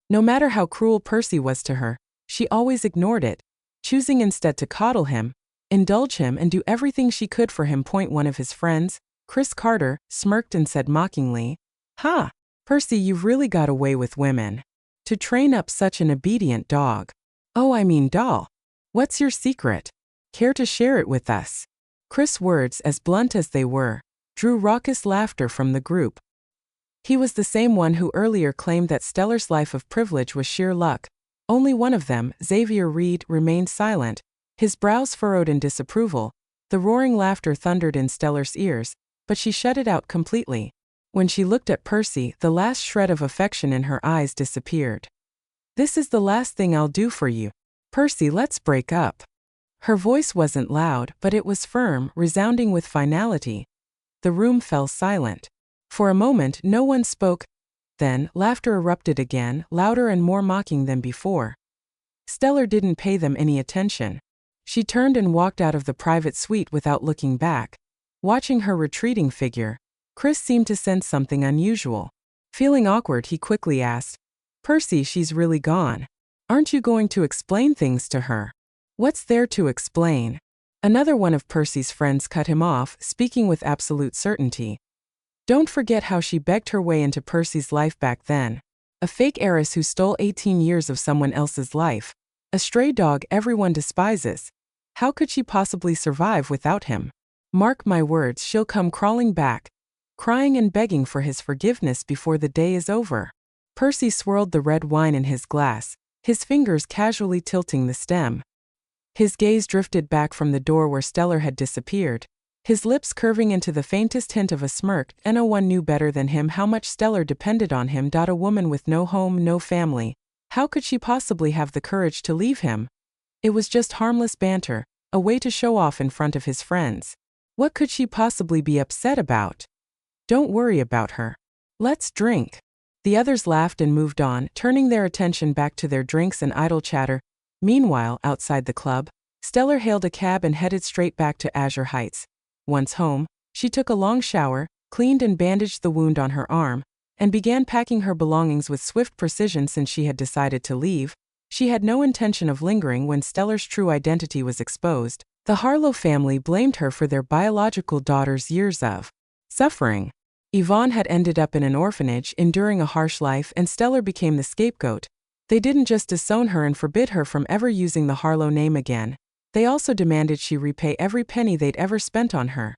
No matter how cruel Percy was to her, she always ignored it, choosing instead to coddle him, indulge him and do everything she could for him. One of his friends, Chris Carter, smirked and said mockingly, "Ha! Percy, you've really got away with women. To train up such an obedient dog. Oh, I mean doll. What's your secret? Care to share it with us?" Chris' words, as blunt as they were, drew raucous laughter from the group. He was the same one who earlier claimed that Stellar's life of privilege was sheer luck. Only one of them, Xavier Reed, remained silent, his brows furrowed in disapproval. The roaring laughter thundered in Stellar's ears, but she shut it out completely. When she looked at Percy, the last shred of affection in her eyes disappeared. "This is the last thing I'll do for you. Percy, let's break up." Her voice wasn't loud, but it was firm, resounding with finality. The room fell silent. For a moment no one spoke. Then, laughter erupted again, louder and more mocking than before. Stellar didn't pay them any attention. She turned and walked out of the private suite without looking back. Watching her retreating figure, Chris seemed to sense something unusual. Feeling awkward, he quickly asked, "Percy, she's really gone. Aren't you going to explain things to her?" "What's there to explain?" Another one of Percy's friends cut him off, speaking with absolute certainty. "Don't forget how she begged her way into Percy's life back then. A fake heiress who stole 18 years of someone else's life. A stray dog everyone despises. How could she possibly survive without him? Mark my words, she'll come crawling back, crying and begging for his forgiveness before the day is over." Percy swirled the red wine in his glass, his fingers casually tilting the stem. His gaze drifted back from the door where Stellar had disappeared, his lips curving into the faintest hint of a smirk. No one knew better than him how much Stellar depended on him. A woman with no home, no family. How could she possibly have the courage to leave him? It was just harmless banter, a way to show off in front of his friends. What could she possibly be upset about? "Don't worry about her. Let's drink." The others laughed and moved on, turning their attention back to their drinks and idle chatter. Meanwhile, outside the club, Stellar hailed a cab and headed straight back to Azure Heights. Once home, she took a long shower, cleaned and bandaged the wound on her arm, and began packing her belongings with swift precision. Since she had decided to leave, she had no intention of lingering. When Stellar's true identity was exposed, the Harlow family blamed her for their biological daughter's years of suffering. Yvonne had ended up in an orphanage, enduring a harsh life, and Stellar became the scapegoat. They didn't just disown her and forbid her from ever using the Harlow name again. They also demanded she repay every penny they'd ever spent on her.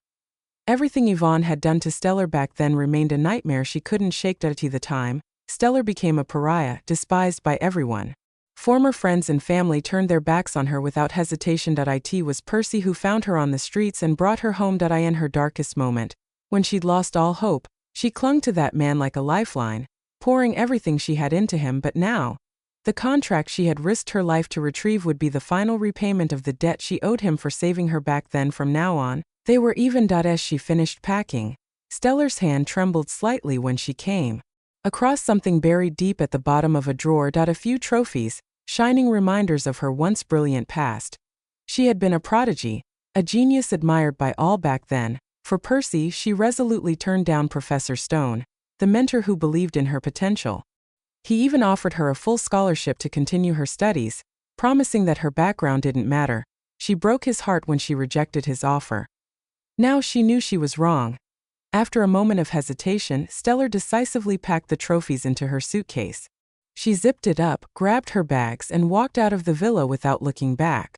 Everything Yvonne had done to Stellar back then remained a nightmare she couldn't shake. At the time, Stellar became a pariah, despised by everyone. Former friends and family turned their backs on her without hesitation. It was Percy who found her on the streets and brought her home. In her darkest moment, when she'd lost all hope, she clung to that man like a lifeline, pouring everything she had into him. But now, the contract she had risked her life to retrieve would be the final repayment of the debt she owed him for saving her back then. From now on, they were even. As she finished packing, Stellar's hand trembled slightly when she came across something buried deep at the bottom of a drawer. A few trophies, shining reminders of her once brilliant past. She had been a prodigy, a genius admired by all back then. For Percy, she resolutely turned down Professor Stone, the mentor who believed in her potential. He even offered her a full scholarship to continue her studies, promising that her background didn't matter. She broke his heart when she rejected his offer. Now she knew she was wrong. After a moment of hesitation, Stellar decisively packed the trophies into her suitcase. She zipped it up, grabbed her bags, and walked out of the villa without looking back.